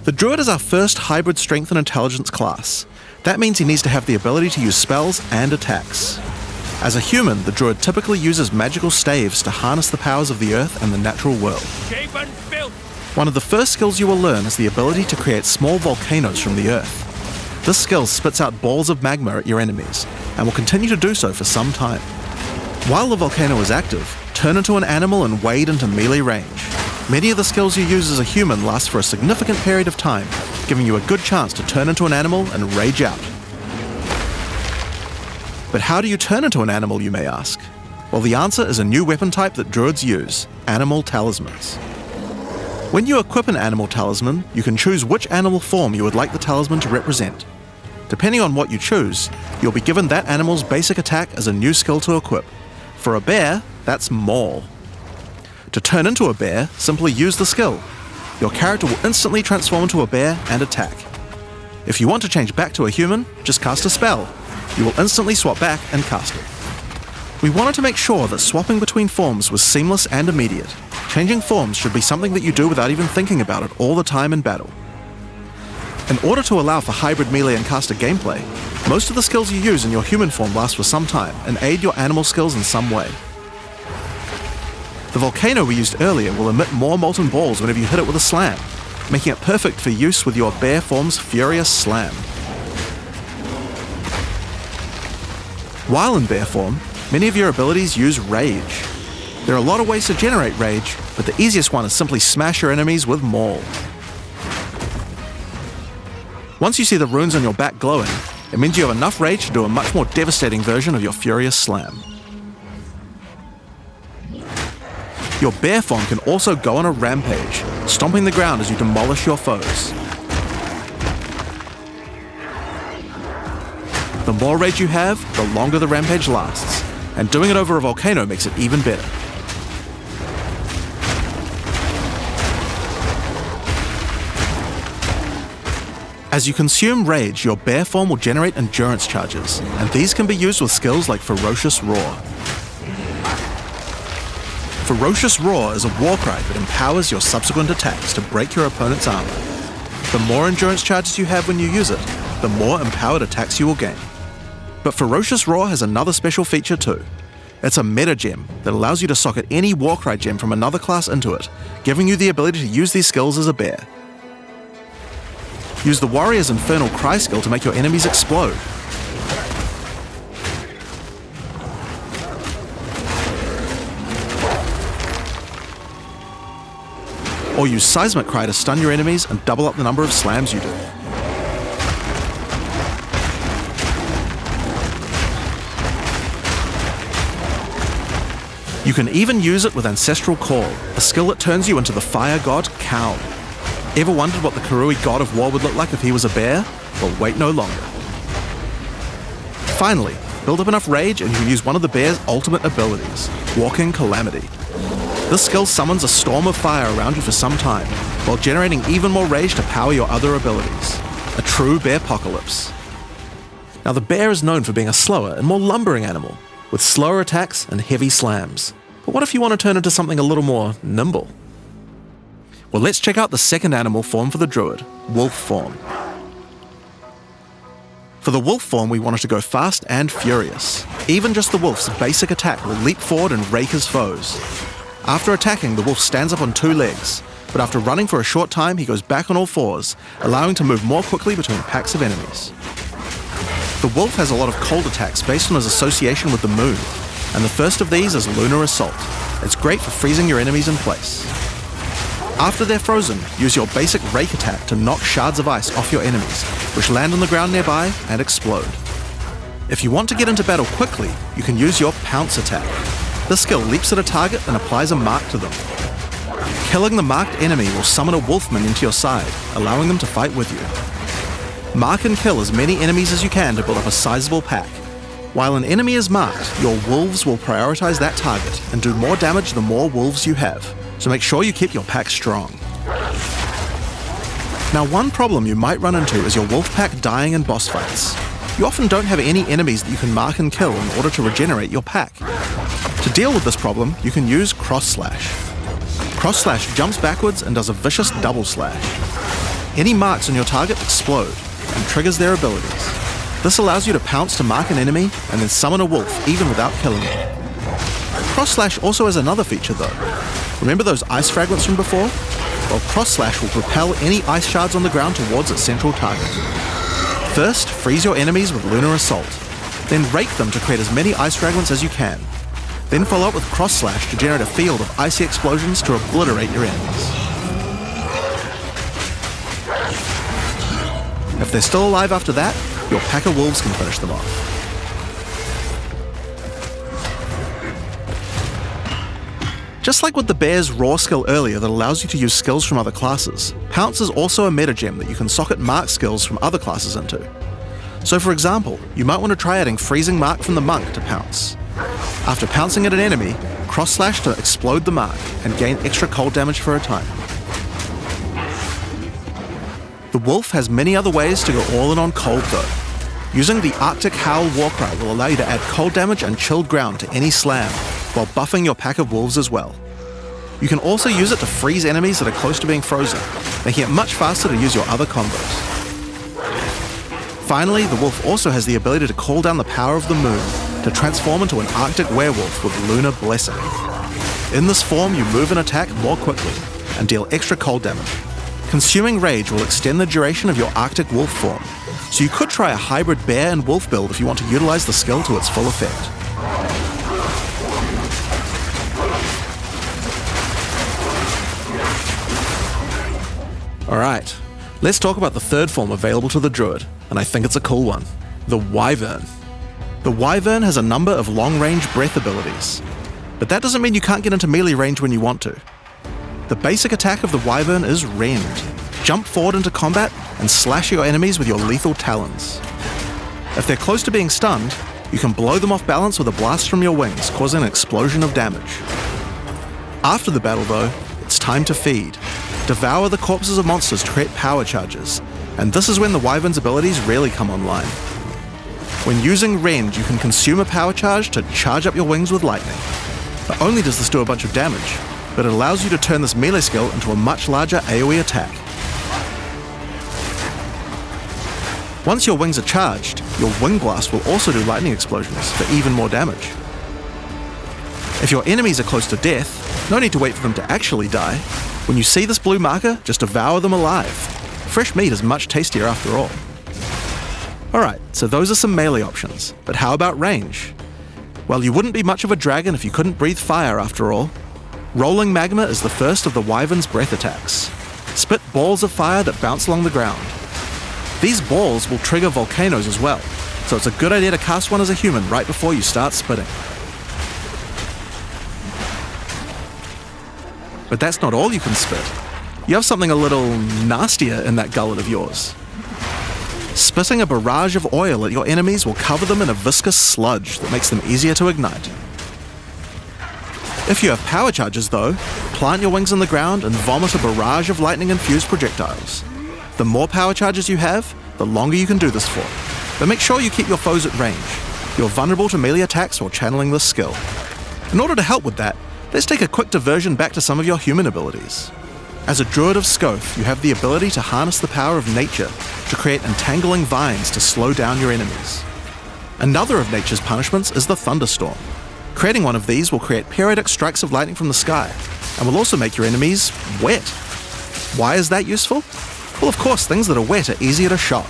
The Druid is our first hybrid strength and intelligence class. That means he needs to have the ability to use spells and attacks. As a human, the Druid typically uses magical staves to harness the powers of the earth and the natural world. One of the first skills you will learn is the ability to create small volcanoes from the earth. This skill spits out balls of magma at your enemies, and will continue to do so for some time. While the volcano is active, turn into an animal and wade into melee range. Many of the skills you use as a human last for a significant period of time, giving you a good chance to turn into an animal and rage out. But how do you turn into an animal, you may ask? Well, the answer is a new weapon type that Druids use, animal talismans. When you equip an animal talisman, you can choose which animal form you would like the talisman to represent. Depending on what you choose, you'll be given that animal's basic attack as a new skill to equip. For a bear, that's Maul. To turn into a bear, simply use the skill. Your character will instantly transform into a bear and attack. If you want to change back to a human, just cast a spell. You will instantly swap back and cast it. We wanted to make sure that swapping between forms was seamless and immediate. Changing forms should be something that you do without even thinking about it all the time in battle. In order to allow for hybrid melee and caster gameplay, most of the skills you use in your human form last for some time and aid your animal skills in some way. The volcano we used earlier will emit more molten balls whenever you hit it with a slam, making it perfect for use with your bear form's furious slam. While in bear form, many of your abilities use rage. There are a lot of ways to generate rage, but the easiest one is simply smash your enemies with Maul. Once you see the runes on your back glowing, it means you have enough rage to do a much more devastating version of your furious slam. Your bear form can also go on a rampage, stomping the ground as you demolish your foes. The more rage you have, the longer the rampage lasts, and doing it over a volcano makes it even better. As you consume rage, your bear form will generate endurance charges, and these can be used with skills like Ferocious Roar. Ferocious Roar is a war cry that empowers your subsequent attacks to break your opponent's armor. The more endurance charges you have when you use it, the more empowered attacks you will gain. But Ferocious Roar has another special feature too. It's a meta gem that allows you to socket any Warcry gem from another class into it, giving you the ability to use these skills as a bear. Use the Warrior's Infernal Cry skill to make your enemies explode. Or use Seismic Cry to stun your enemies and double up the number of slams you do. You can even use it with Ancestral Call, a skill that turns you into the fire god Kaun. Ever wondered what the Karui god of war would look like if he was a bear? Well, wait no longer. Finally, build up enough rage and you can use one of the bear's ultimate abilities, Walking Calamity. This skill summons a storm of fire around you for some time, while generating even more rage to power your other abilities. A true bearpocalypse. Now the bear is known for being a slower and more lumbering animal, with slower attacks and heavy slams. But what if you want to turn into something a little more nimble? Well, let's check out the second animal form for the Druid, wolf form. For the wolf form, we wanted to go fast and furious. Even just the wolf's basic attack will leap forward and rake his foes. After attacking, the wolf stands up on two legs, but after running for a short time, he goes back on all fours, allowing to move more quickly between packs of enemies. The wolf has a lot of cold attacks based on his association with the moon, and the first of these is Lunar Assault. It's great for freezing your enemies in place. After they're frozen, use your basic rake attack to knock shards of ice off your enemies, which land on the ground nearby and explode. If you want to get into battle quickly, you can use your pounce attack. This skill leaps at a target and applies a mark to them. Killing the marked enemy will summon a wolfman into your side, allowing them to fight with you. Mark and kill as many enemies as you can to build up a sizable pack. While an enemy is marked, your wolves will prioritize that target and do more damage the more wolves you have, so make sure you keep your pack strong. Now, one problem you might run into is your wolf pack dying in boss fights. You often don't have any enemies that you can mark and kill in order to regenerate your pack. To deal with this problem, you can use Cross Slash. Cross Slash jumps backwards and does a vicious double slash. Any marks on your target explode and triggers their abilities. This allows you to pounce to mark an enemy and then summon a wolf even without killing them. Cross Slash also has another feature though. Remember those ice fragments from before? Well, Cross Slash will propel any ice shards on the ground towards its central target. First, freeze your enemies with Lunar Assault. Then rake them to create as many ice fragments as you can. Then follow up with Cross Slash to generate a field of icy explosions to obliterate your enemies. If they're still alive after that, your pack of wolves can finish them off. Just like with the bear's raw skill earlier that allows you to use skills from other classes, Pounce is also a metagem that you can socket mark skills from other classes into. So for example, you might want to try adding Freezing Mark from the Monk to Pounce. After pouncing at an enemy, Cross Slash to explode the mark and gain extra cold damage for a time. The Wolf has many other ways to go all in on cold though. Using the Arctic Howl Warcry will allow you to add cold damage and chilled ground to any slam, while buffing your pack of wolves as well. You can also use it to freeze enemies that are close to being frozen, making it much faster to use your other combos. Finally, the wolf also has the ability to call down the power of the moon to transform into an Arctic werewolf with Lunar Blessing. In this form, you move and attack more quickly and deal extra cold damage. Consuming Rage will extend the duration of your Arctic wolf form, so you could try a hybrid bear and wolf build if you want to utilize the skill to its full effect. Alright, let's talk about the third form available to the Druid, and I think it's a cool one, the Wyvern. The Wyvern has a number of long-range breath abilities, but that doesn't mean you can't get into melee range when you want to. The basic attack of the Wyvern is Rend. Jump forward into combat and slash your enemies with your lethal talons. If they're close to being stunned, you can blow them off balance with a blast from your wings, causing an explosion of damage. After the battle though, it's time to feed. Devour the corpses of monsters to create power charges, and this is when the Wyvern's abilities really come online. When using Rend, you can consume a power charge to charge up your wings with lightning. Not only does this do a bunch of damage, but it allows you to turn this melee skill into a much larger AoE attack. Once your wings are charged, your Wing Blast will also do lightning explosions for even more damage. If your enemies are close to death, no need to wait for them to actually die. When you see this blue marker, just devour them alive. Fresh meat is much tastier after all. Alright, so those are some melee options, but how about range? Well, you wouldn't be much of a dragon if you couldn't breathe fire after all. Rolling Magma is the first of the Wyvern's breath attacks. Spit balls of fire that bounce along the ground. These balls will trigger volcanoes as well, so it's a good idea to cast one as a human right before you start spitting. But that's not all you can spit. You have something a little nastier in that gullet of yours. Spitting a barrage of oil at your enemies will cover them in a viscous sludge that makes them easier to ignite. If you have power charges though, plant your wings in the ground and vomit a barrage of lightning-infused projectiles. The more power charges you have, the longer you can do this for. But make sure you keep your foes at range. You're vulnerable to melee attacks while channeling this skill. In order to help with that, let's take a quick diversion back to some of your human abilities. As a Druid of Scoth, you have the ability to harness the power of nature to create entangling vines to slow down your enemies. Another of nature's punishments is the thunderstorm. Creating one of these will create periodic strikes of lightning from the sky, and will also make your enemies wet. Why is that useful? Well, of course, things that are wet are easier to shock.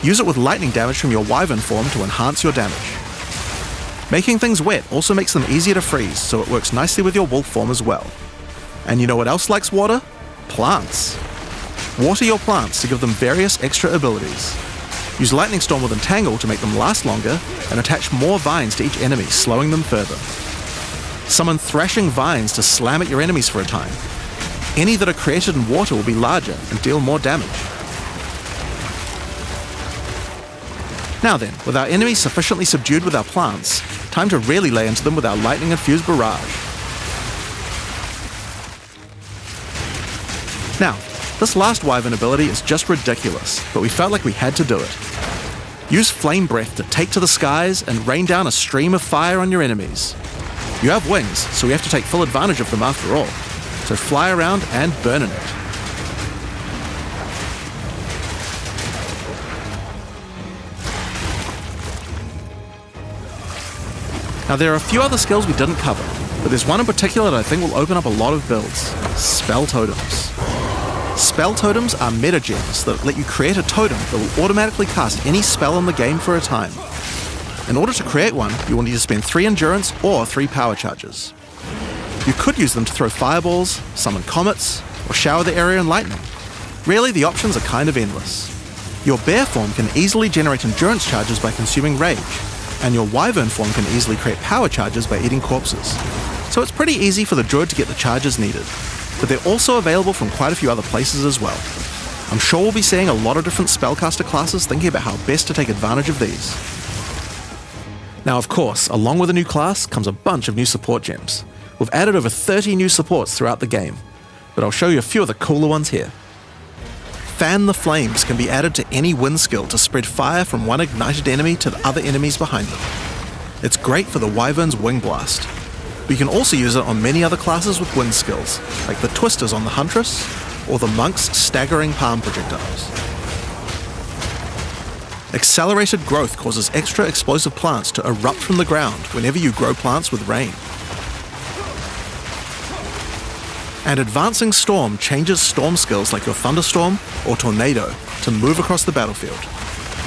Use it with lightning damage from your Wyvern form to enhance your damage. Making things wet also makes them easier to freeze, so it works nicely with your wolf form as well. And you know what else likes water? Plants. Water your plants to give them various extra abilities. Use Lightning Storm with Entangle to make them last longer, and attach more vines to each enemy, slowing them further. Summon Thrashing Vines to slam at your enemies for a time. Any that are created in water will be larger and deal more damage. Now then, with our enemies sufficiently subdued with our plants, time to really lay into them with our lightning-infused barrage. Now, this last Wyvern ability is just ridiculous, but we felt like we had to do it. Use Flame Breath to take to the skies and rain down a stream of fire on your enemies. You have wings, so we have to take full advantage of them after all, so fly around and burn in it. Now there are a few other skills we didn't cover, but there's one in particular that I think will open up a lot of builds: spell totems. Spell totems are meta gems that let you create a totem that will automatically cast any spell in the game for a time. In order to create one, you will need to spend 3 endurance or 3 power charges. You could use them to throw fireballs, summon comets, or shower the area in lightning. Really, the options are kind of endless. Your bear form can easily generate endurance charges by consuming rage, and your wyvern form can easily create power charges by eating corpses. So it's pretty easy for the druid to get the charges needed, but they're also available from quite a few other places as well. I'm sure we'll be seeing a lot of different spellcaster classes thinking about how best to take advantage of these. Now of course, along with a new class comes a bunch of new support gems. We've added over 30 new supports throughout the game, but I'll show you a few of the cooler ones here. Fan the Flames can be added to any wind skill to spread fire from one ignited enemy to the other enemies behind them. It's great for the Wyvern's Wing Blast. But you can also use it on many other classes with wind skills, like the Twisters on the Huntress, or the Monk's Staggering Palm Projectiles. Accelerated Growth causes extra explosive plants to erupt from the ground whenever you grow plants with rain. And Advancing Storm changes storm skills like your Thunderstorm or Tornado to move across the battlefield.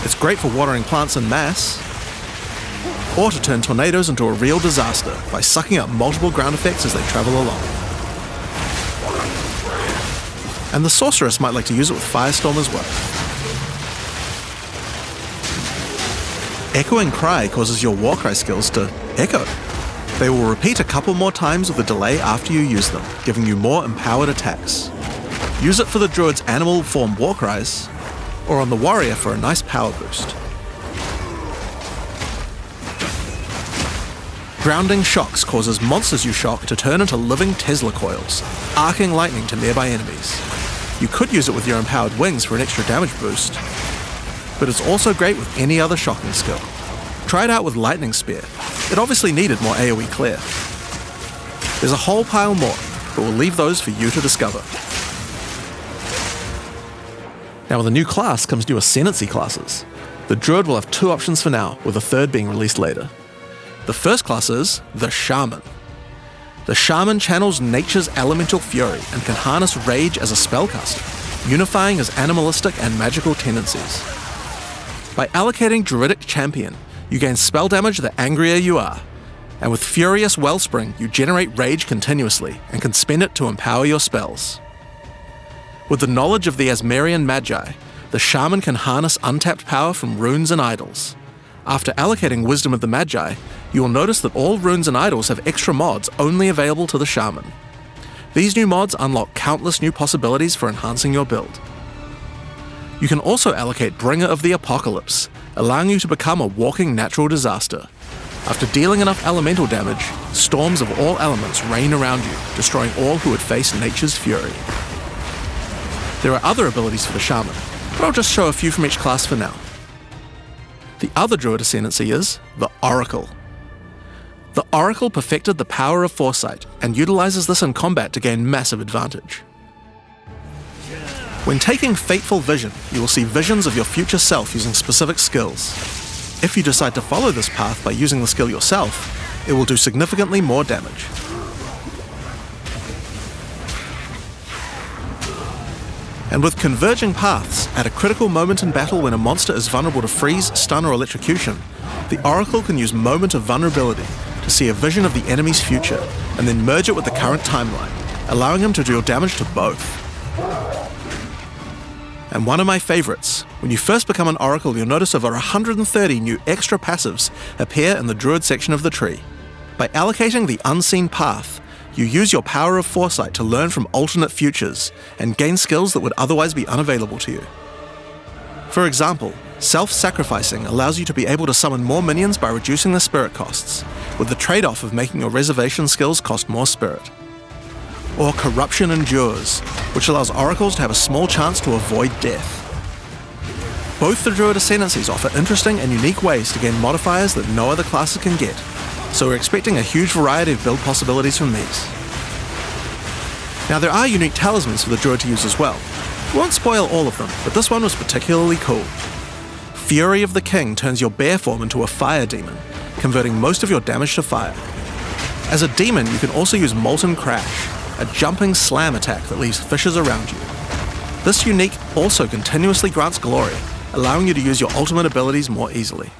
It's great for watering plants en masse, or to turn tornadoes into a real disaster by sucking up multiple ground effects as they travel along. And the Sorceress might like to use it with Firestorm as well. Echoing Cry causes your Warcry skills to echo. They will repeat a couple more times with a delay after you use them, giving you more empowered attacks. Use it for the Druid's animal form Warcries, or on the Warrior for a nice power boost. Grounding Shocks causes monsters you shock to turn into living Tesla coils, arcing lightning to nearby enemies. You could use it with your empowered wings for an extra damage boost, but it's also great with any other shocking skill. Try it out with Lightning Spear. It obviously needed more AoE clear. There's a whole pile more, but we'll leave those for you to discover. Now with a new class comes new ascendancy classes. The Druid will have 2 options for now, with a third being released later. The first class is the Shaman. The Shaman channels nature's elemental fury and can harness rage as a spellcaster, unifying his animalistic and magical tendencies. By allocating Druidic Champion, you gain spell damage the angrier you are, and with Furious Wellspring you generate rage continuously and can spend it to empower your spells. With the knowledge of the Asmerian Magi, the Shaman can harness untapped power from runes and idols. After allocating Wisdom of the Magi, you will notice that all runes and idols have extra mods only available to the Shaman. These new mods unlock countless new possibilities for enhancing your build. You can also allocate Bringer of the Apocalypse, allowing you to become a walking natural disaster. After dealing enough elemental damage, storms of all elements rain around you, destroying all who would face nature's fury. There are other abilities for the Shaman, but I'll just show a few from each class for now. The other Druid ascendancy is the Oracle. The Oracle perfected the power of foresight and utilizes this in combat to gain massive advantage. When taking Fateful Vision, you will see visions of your future self using specific skills. If you decide to follow this path by using the skill yourself, it will do significantly more damage. And with Converging Paths, at a critical moment in battle when a monster is vulnerable to freeze, stun, or electrocution, the Oracle can use Moment of Vulnerability to see a vision of the enemy's future, and then merge it with the current timeline, allowing him to deal damage to both. And one of my favorites, when you first become an Oracle, you'll notice over 130 new extra passives appear in the Druid section of the tree. By allocating the Unseen Path, you use your power of foresight to learn from alternate futures and gain skills that would otherwise be unavailable to you. For example, self-sacrificing allows you to be able to summon more minions by reducing the spirit costs, with the trade-off of making your reservation skills cost more spirit. Or Corruption Endures, which allows oracles to have a small chance to avoid death. Both the Druid ascendancies offer interesting and unique ways to gain modifiers that no other classes can get, so we're expecting a huge variety of build possibilities from these. Now there are unique talismans for the Druid to use as well. We won't spoil all of them, but this one was particularly cool. Fury of the King turns your bear form into a fire demon, converting most of your damage to fire. As a demon, you can also use Molten Crash, a jumping slam attack that leaves fissures around you. This unique also continuously grants glory, allowing you to use your ultimate abilities more easily.